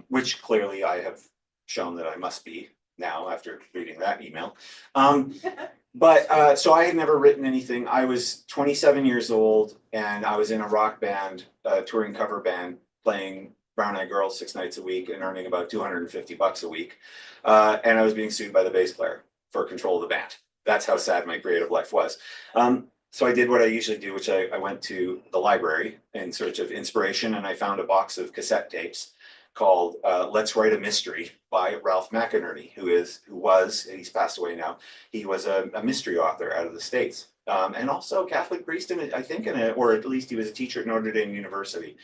which clearly I have shown that I must be now after reading that email. So I had never written anything. I was 27 years old and I was in a rock band, touring cover band, playing Brown Eyed Girls 6 nights a week and earning about $250 a week. And I was being sued by the bass player for control of the band. That's how sad my creative life was. So I did what I usually do, which I went to the library in search of inspiration, and I found a box of cassette tapes called Let's Write a Mystery by Ralph McInerney, who was, he's passed away now, he was a mystery author out of the States. And also a Catholic priest, I think, or at least he was a teacher at Notre Dame University.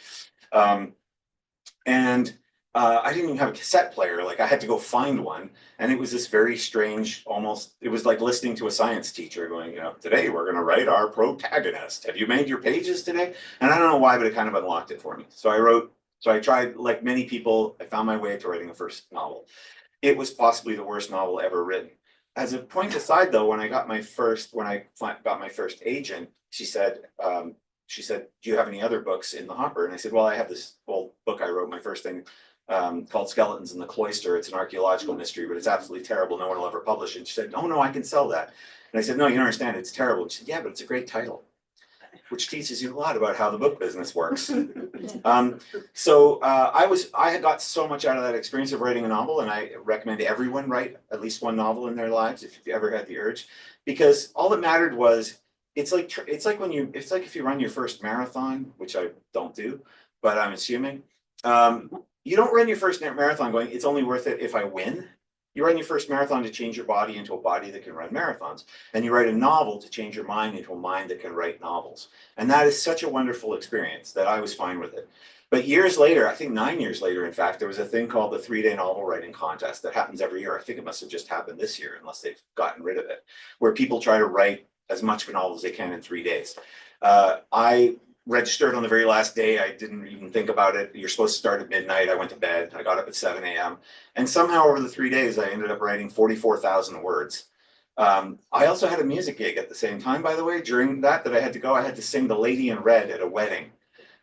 And I didn't even have a cassette player. Like I had to go find one. And it was this very strange, almost, it was like listening to a science teacher going, you know, today we're going to write our protagonist. Have you made your pages today? And I don't know why, but it kind of unlocked it for me. So I tried, like many people, I found my way to writing a first novel. It was possibly the worst novel ever written. As a point aside though, when I got my first agent, she said, do you have any other books in the hopper? And I said, well, I have this old book I wrote, my first thing, called Skeletons in the Cloister. It's an archaeological mystery, but it's absolutely terrible. No one will ever publish it. And she said, oh no, I can sell that. And I said, no, you don't understand. It's terrible. And she said, yeah, but it's a great title, which teaches you a lot about how the book business works. I had got so much out of that experience of writing a novel, and I recommend everyone write at least one novel in their lives if you've ever had the urge, because all that mattered was it's like if you run your first marathon, which I don't do, but I'm assuming. You don't run your first marathon going, it's only worth it if I win. You run your first marathon to change your body into a body that can run marathons. And you write a novel to change your mind into a mind that can write novels. And that is such a wonderful experience that I was fine with it. But years later, I think 9 years later, in fact, there was a thing called the 3-day novel writing contest that happens every year. I think it must have just happened this year, unless they've gotten rid of it, where people try to write as much of a novel as they can in 3 days. I registered on the very last day. I didn't even think about it. You're supposed to start at midnight. I went to bed. I got up at 7 a.m. And somehow over the 3 days, I ended up writing 44,000 words. I also had a music gig at the same time, by the way, during that I had to go. I had to sing The Lady in Red at a wedding.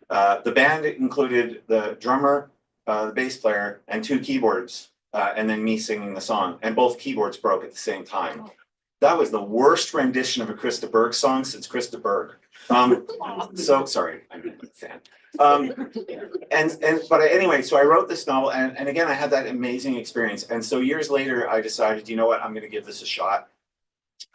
The band included the drummer, the bass player, and 2 keyboards, and then me singing the song. And both keyboards broke at the same time. That was the worst rendition of a Krista Berg song since Krista Berg. So sorry, I'm a fan. Anyway, so I wrote this novel, and again, I had that amazing experience. And so years later, I decided, you know what, I'm going to give this a shot.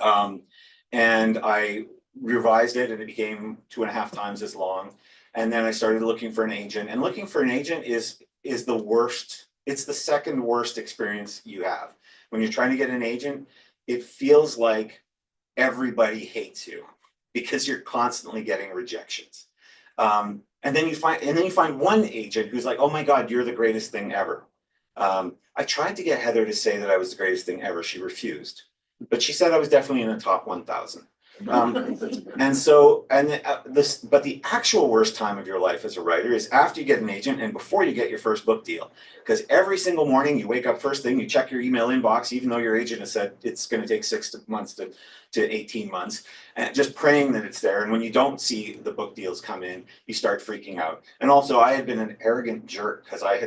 And I revised it, and it became 2.5 times as long. And then I started looking for an agent, and looking for an agent is the worst. It's the second worst experience you have. When you're trying to get an agent, it feels like everybody hates you because you're constantly getting rejections. And then you find one agent who's like, oh my God, you're the greatest thing ever. I tried to get Heather to say that I was the greatest thing ever. She refused, but she said I was definitely in the top 1,000. But the actual worst time of your life as a writer is after you get an agent and before you get your first book deal. Because every single morning you wake up first thing, you check your email inbox, even though your agent has said it's going to take 6 months to 18 months, and just praying that it's there. And when you don't see the book deals come in, you start freaking out. And also I had been an arrogant jerk because I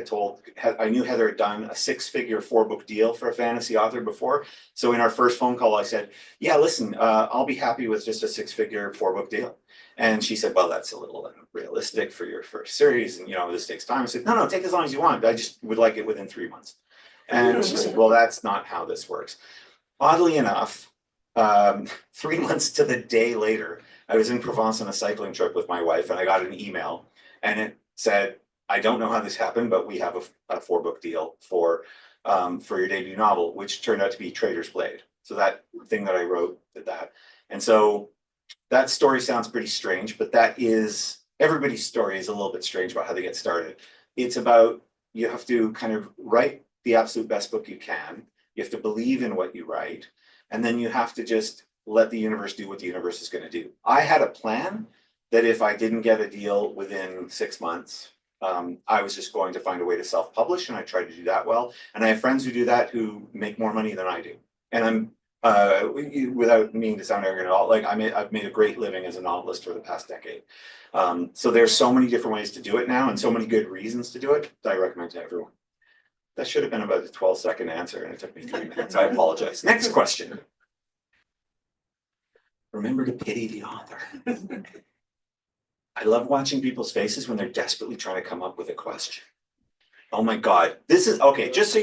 knew Heather had done a 6-figure 4-book deal for a fantasy author before. So in our first phone call, I said, yeah, listen, I'll be happy with just a 6-figure 4-book deal. And she said, well, that's a little unrealistic for your first series. And, this takes time. I said, no, take as long as you want. I just would like it within 3 months. And she said, well, that's not how this works. Oddly enough, 3 months to the day later, I was in Provence on a cycling trip with my wife, and I got an email, and it said, I don't know how this happened, but we have a 4-book deal for your debut novel, which turned out to be Traitor's Blade. So that thing that I wrote did that. And so that story sounds pretty strange, but everybody's story is a little bit strange about how they get started. It's about, you have to kind of write the absolute best book you can. You have to believe in what you write. And then you have to just let the universe do what the universe is going to do. I had a plan that if I didn't get a deal within 6 months, I was just going to find a way to self-publish, and I tried to do that well. And I have friends who do that who make more money than I do. And I'm, without meaning to sound arrogant at all, like I've made a great living as a novelist for the past decade. So there's so many different ways to do it now, and so many good reasons to do it that I recommend to everyone. That should have been about a 12-second answer, and it took me 3 minutes. I apologize. Next question. Remember to pity the author. I love watching people's faces when they're desperately trying to come up with a question. Oh my God, this is okay. Just so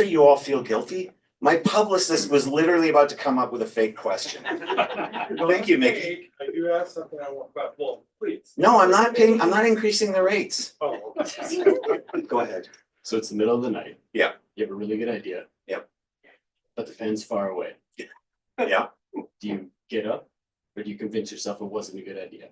you all feel guilty. My publicist was literally about to come up with a fake question. Thank you, Mickey. I do have something I want about. Well, please. No, I'm not paying. I'm not increasing the rates. Oh, Go ahead. So it's the middle of the night. Yeah. You have a really good idea. Yep. But the pen's far away. Yeah. Do you get up, or do you convince yourself it wasn't a good idea?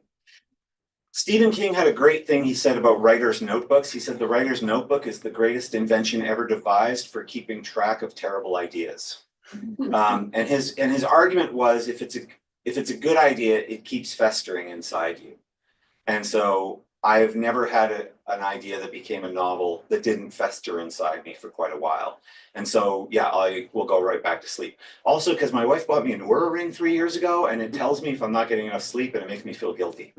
Stephen King had a great thing he said about writer's notebooks. He said the writer's notebook is the greatest invention ever devised for keeping track of terrible ideas. And his argument was if it's a good idea, it keeps festering inside you. And so I've never had an idea that became a novel that didn't fester inside me for quite a while. And so, yeah, I will go right back to sleep. Also, because my wife bought me an Oura ring 3 years ago, and it tells me if I'm not getting enough sleep, and it makes me feel guilty.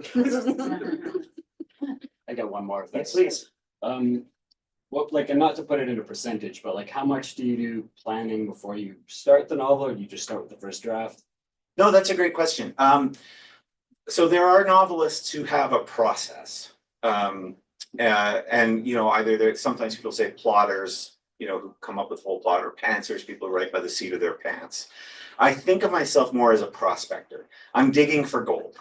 I got one more. If that's, Please. What, like, and not to put it into percentage, but like, how much do you do planning before you start the novel, or do you just start with the first draft? No, that's a great question. So there are novelists who have a process. And either sometimes people say plotters, who come up with full plot, or pantsers, people who write by the seat of their pants. I think of myself more as a prospector. I'm digging for gold,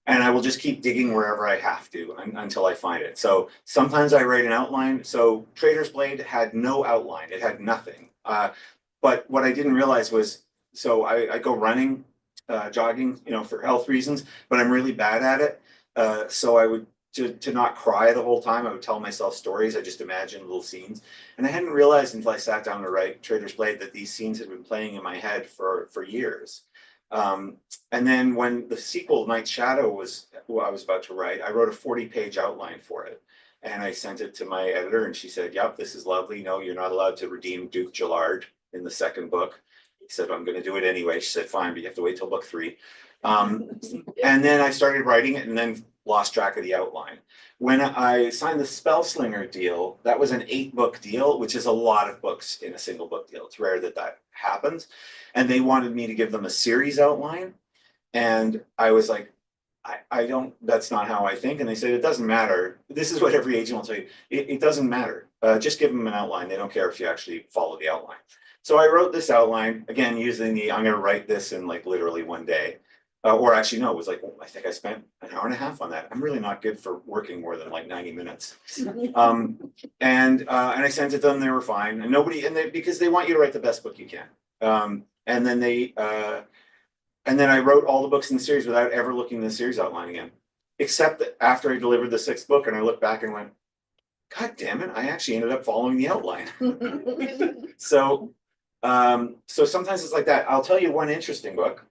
and I will just keep digging wherever I have to until I find it. So sometimes I write an outline. So Trader's Blade had no outline; it had nothing. But what I didn't realize was, so I go running, jogging, for health reasons, but I'm really bad at it. So I would. To not cry the whole time, I would tell myself stories. I just imagined little scenes. And I hadn't realized until I sat down to write Trader's Blade that these scenes had been playing in my head for years. And then when the sequel, Night Shadow, was what I was about to write, I wrote a 40-page outline for it. And I sent it to my editor, and she said, yep, this is lovely. No, you're not allowed to redeem Duke Gillard in the second book. He said, I'm going to do it anyway. She said, fine, but you have to wait till book 3. And then I started writing it, and then lost track of the outline. When I signed the Spellslinger deal, that was an 8-book deal, which is a lot of books in a single book deal. It's rare that happens. And they wanted me to give them a series outline. And I was like, I don't, that's not how I think. And they said, it doesn't matter. This is what every agent will tell you. It doesn't matter. Just give them an outline. They don't care if you actually follow the outline. So I wrote this outline, again, using I'm going to write this in like literally one day. Or actually, no, it was like, I think I spent an hour and a half on that. I'm really not good for working more than like 90 minutes. And I sent it to them, they were fine. And because they want you to write the best book you can. And then I wrote all the books in the series without ever looking at the series outline again. Except that after I delivered the 6th book and I looked back and went, God damn it, I actually ended up following the outline. So sometimes it's like that. I'll tell you one interesting book.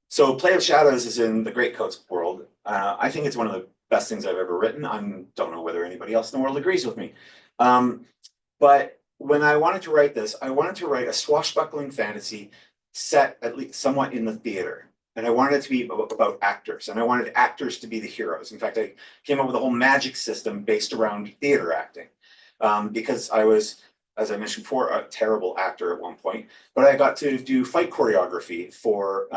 So Play of Shadows is in the Great Coats world. I think it's one of the best things I've ever written. I don't know whether anybody else in the world agrees with me. But when I wanted to write this, I wanted to write a swashbuckling fantasy set at least somewhat in the theater. And I wanted it to be about actors, and I wanted actors to be the heroes. In fact, I came up with a whole magic system based around theater acting, because I was, as I mentioned before, a terrible actor at one point, but I got to do fight choreography for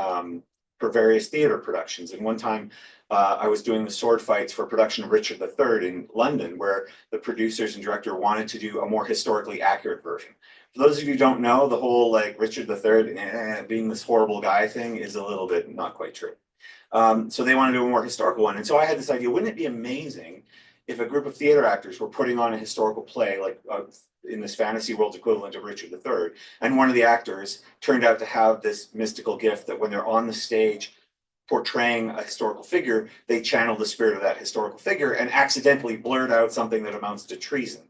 various theater productions. And one time I was doing the sword fights for a production of Richard III in London, where the producers and director wanted to do a more historically accurate version. For those of you who don't know, the whole like Richard III being this horrible guy thing is a little bit not quite true. So they wanted to do a more historical one. And so I had this idea, wouldn't it be amazing if a group of theater actors were putting on a historical play, like in this fantasy world's equivalent of Richard III, and one of the actors turned out to have this mystical gift that when they're on the stage portraying a historical figure, they channel the spirit of that historical figure and accidentally blurt out something that amounts to treason.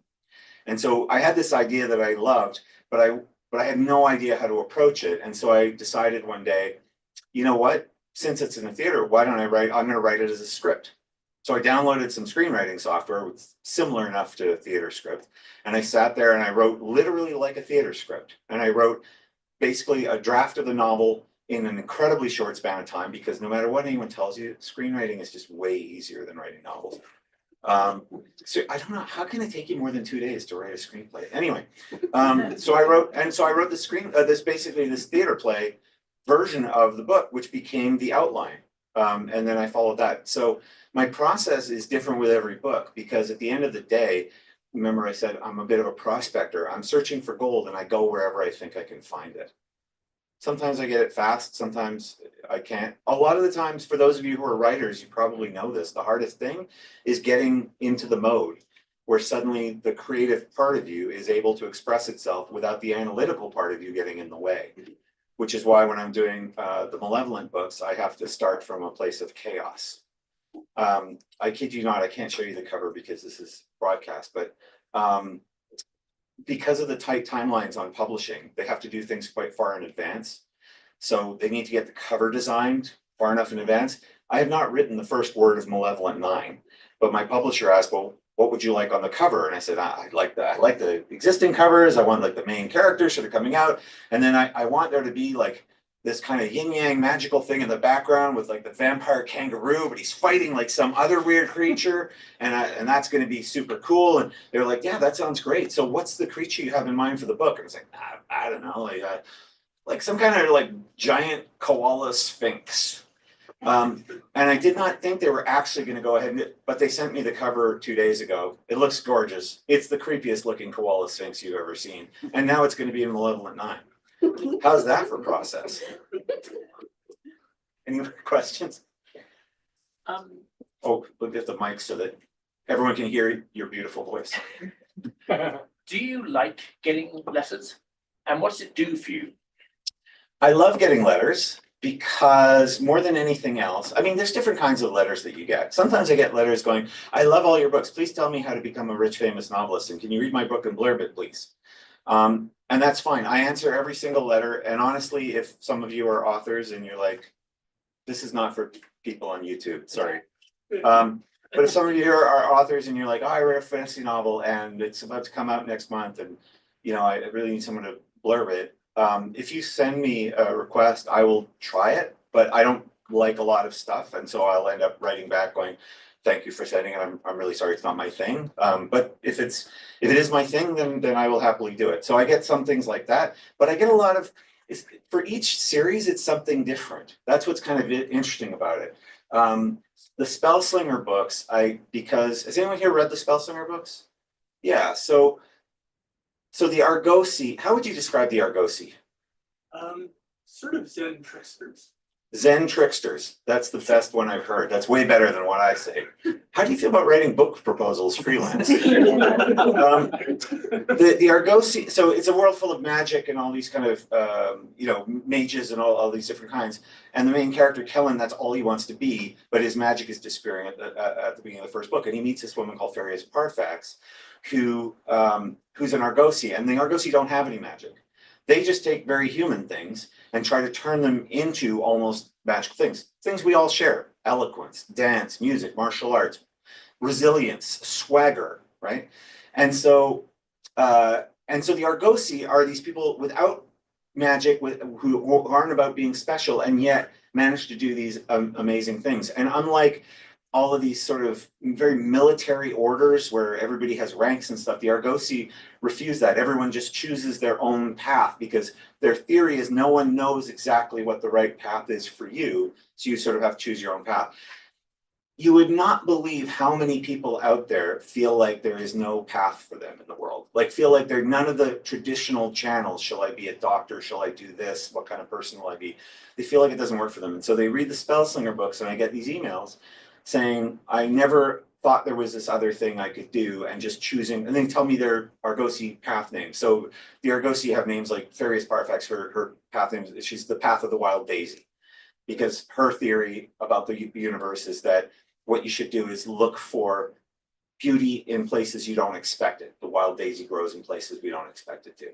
And so I had this idea that I loved, but I had no idea how to approach it. And so I decided one day, you know what, since it's in a theater, why don't I'm going to write it as a script. So I downloaded some screenwriting software similar enough to a theater script. And I sat there and I wrote literally like a theater script. And I wrote basically a draft of the novel in an incredibly short span of time, because no matter what anyone tells you, screenwriting is just way easier than writing novels. So I don't know, how can it take you more than 2 days to write a screenplay? Anyway, so I wrote this theater play version of the book, which became the outline. And then I followed that. So my process is different with every book, because at the end of the day, remember I said I'm a bit of a prospector. I'm searching for gold, and I go wherever I think I can find it. Sometimes I get it fast, sometimes I can't. A lot of the times, for those of you who are writers, you probably know this, the hardest thing is getting into the mode where suddenly the creative part of you is able to express itself without the analytical part of you getting in the way. Which is why when I'm doing the Malevolent books, I have to start from a place of chaos. I kid you not, I can't show you the cover because this is broadcast, but because of the tight timelines on publishing, they have to do things quite far in advance. So they need to get the cover designed far enough in advance. I have not written the first word of Malevolent 9, but my publisher asked, well, what would you like on the cover? And I said, I like the existing covers. I want like the main characters sort of coming out. And then I want there to be like this kind of yin yang magical thing in the background with like the vampire kangaroo, but he's fighting like some other weird creature. And that's going to be super cool. And they were like, yeah, that sounds great. So what's the creature you have in mind for the book? And I was like, I don't know, like some kind of like giant koala sphinx. And I did not think they were actually going to go ahead, but they sent me the cover 2 days ago. It looks gorgeous. It's the creepiest looking koala sphinx you've ever seen. And now it's going to be in Malevolent 9. How's that for process? Any questions? Oh, look at the mic so that everyone can hear your beautiful voice. Do you like getting letters? And what does it do for you? I love getting letters because more than anything else, I mean, there's different kinds of letters that you get. Sometimes I get letters going, I love all your books. Please tell me how to become a rich, famous novelist. And can you read my book and blurb it, please? And that's fine. I answer every single letter. And honestly, if some of you are authors and you're like, this is not for people on YouTube, sorry. But if some of you are authors and you're like, oh, I read a fantasy novel and it's about to come out next month and, you know, I really need someone to blurb it. If you send me a request, I will try it, but I don't like a lot of stuff. And so I'll end up writing back going, thank you for sending it. I'm really sorry, it's not my thing. But if it is my thing, then I will happily do it. So I get some things like that, but I get a lot of, for each series, it's something different. That's what's kind of interesting about it. The Spellslinger books, because, has anyone here read the Spellslinger books? Yeah, so the Argosy, how would you describe the Argosy? Sort of Zen tricksters. Zen tricksters. That's the best one I've heard. That's way better than what I say. How do you feel about writing book proposals freelance? The Argosy, so it's a world full of magic and all these kind of, mages and all these different kinds. And the main character, Kellen, that's all he wants to be, but his magic is disappearing at the beginning of the first book. And he meets this woman called Farius Parfax, who's an Argosy, and the Argosy don't have any magic. They just take very human things and try to turn them into almost magical things we all share: eloquence, dance, music, martial arts, resilience, swagger, right? And so the Argosy are these people without magic, who aren't about being special, and yet manage to do these amazing things. And unlike all of these sort of very military orders where everybody has ranks and stuff, the Argosy refuse that. Everyone just chooses their own path because their theory is no one knows exactly what the right path is for you. So you sort of have to choose your own path. You would not believe how many people out there feel like there is no path for them in the world. Like feel like they're none of the traditional channels. Shall I be a doctor? Shall I do this? What kind of person will I be? They feel like it doesn't work for them. And so they read the Spellslinger books and I get these emails saying, I never thought there was this other thing I could do, and just choosing, and then tell me their Argosy path names. So the Argosy have names like Farius Parfax, her path name, she's the path of the wild daisy, because her theory about the universe is that what you should do is look for beauty in places you don't expect it. The wild daisy grows in places we don't expect it to.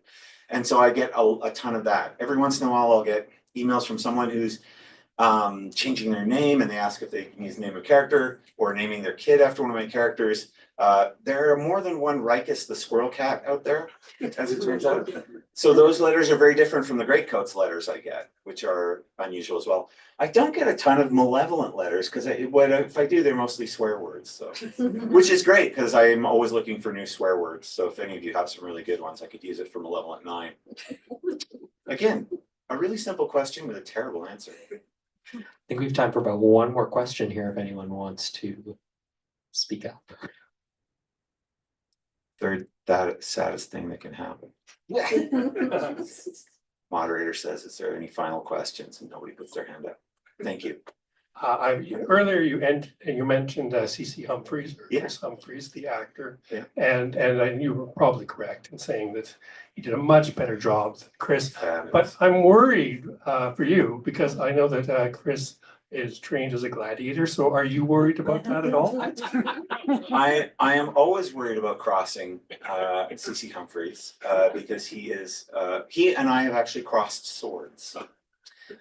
And so I get a ton of that. Every once in a while I'll get emails from someone who's changing their name, and they ask if they can use the name of a character or naming their kid after one of my characters. There are more than one Rikus the squirrel cat out there, as it turns out. So those letters are very different from the Greatcoats letters I get, which are unusual as well. I don't get a ton of malevolent letters because if I do, they're mostly swear words. So, which is great because I am always looking for new swear words. So if any of you have some really good ones, I could use it for Malevolent 9. Again, a really simple question with a terrible answer. I think we have time for about one more question here if anyone wants to speak up. Third, that saddest thing that can happen. Moderator says, is there any final questions? And nobody puts their hand up. Thank you. Earlier you mentioned C.C. Humphreys, or Yeah. Chris Humphreys, the actor. Yeah. And you were probably correct in saying that he did a much better job than Chris. Fabulous. But I'm worried for you because I know that Chris is trained as a gladiator. So are you worried about that at all? I am always worried about crossing C.C. Humphreys because he and I have actually crossed swords.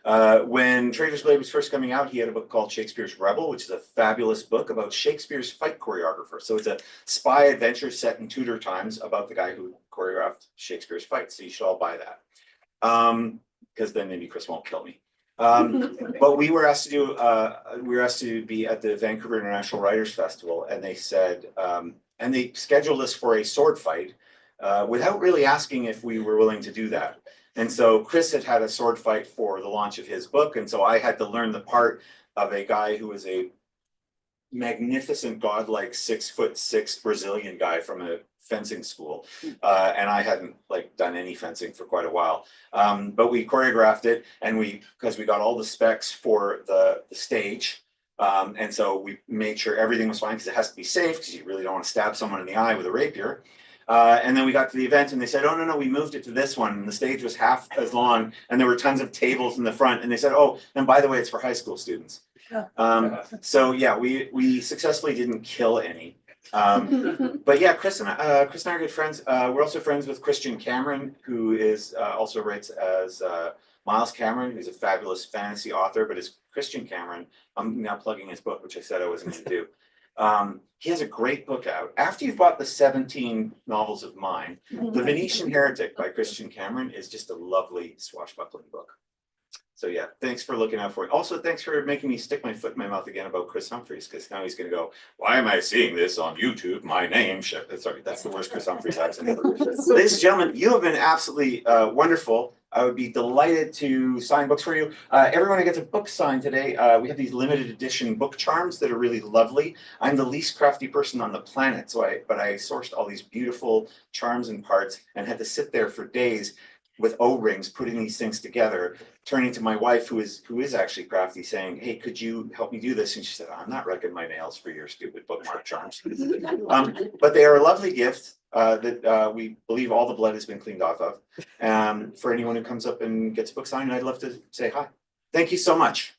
When Traitor's Blade was first coming out, he had a book called Shakespeare's Rebel, which is a fabulous book about Shakespeare's fight choreographer. So it's a spy adventure set in Tudor times about the guy who choreographed Shakespeare's fights. So you should all buy that. Because then maybe Chris won't kill me. But we were asked to be at the Vancouver International Writers Festival, and they said, and they scheduled us for a sword fight without really asking if we were willing to do that. And so Chris had a sword fight for the launch of his book, and so I had to learn the part of a guy who was a magnificent, godlike 6'6" Brazilian guy from a fencing school, and I hadn't done any fencing for quite a while. But we choreographed it, and because we got all the specs for the stage, and so we made sure everything was fine because it has to be safe because you really don't want to stab someone in the eye with a rapier. And then we got to the event and they said, oh, no, we moved it to this one. And the stage was half as long and there were tons of tables in the front. And they said, oh, and by the way, it's for high school students. So yeah, we successfully didn't kill any. But yeah, Chris and I are good friends. We're also friends with Christian Cameron, who is also writes as Miles Cameron, who's a fabulous fantasy author, but it's Christian Cameron. I'm now plugging his book, which I said I wasn't going to do. He has a great book out. After you've bought the 17 novels of mine, The Venetian Heretic by Christian Cameron is just a lovely swashbuckling book. So yeah, thanks for looking out for it. Also, thanks for making me stick my foot in my mouth again about Chris Humphreys, because now he's going to go, why am I seeing this on YouTube? My name, sorry, that's the worst Chris Humphreys accent ever. Ladies and gentlemen, you have been absolutely wonderful. I would be delighted to sign books for you. Everyone who gets a book signed today, we have these limited edition book charms that are really lovely. I'm the least crafty person on the planet, but I sourced all these beautiful charms and parts and had to sit there for days with O-rings, putting these things together, turning to my wife, who is actually crafty, saying, hey, could you help me do this? And she said, I'm not wrecking my nails for your stupid bookmark charms. But they are a lovely gift that we believe all the blood has been cleaned off of. For anyone who comes up and gets a book signed, I'd love to say hi. Thank you so much.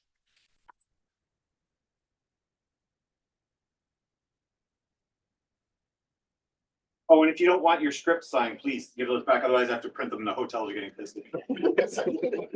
Oh, and if you don't want your script signed, please give those back. Otherwise, I have to print them. The hotels are getting pissed at me.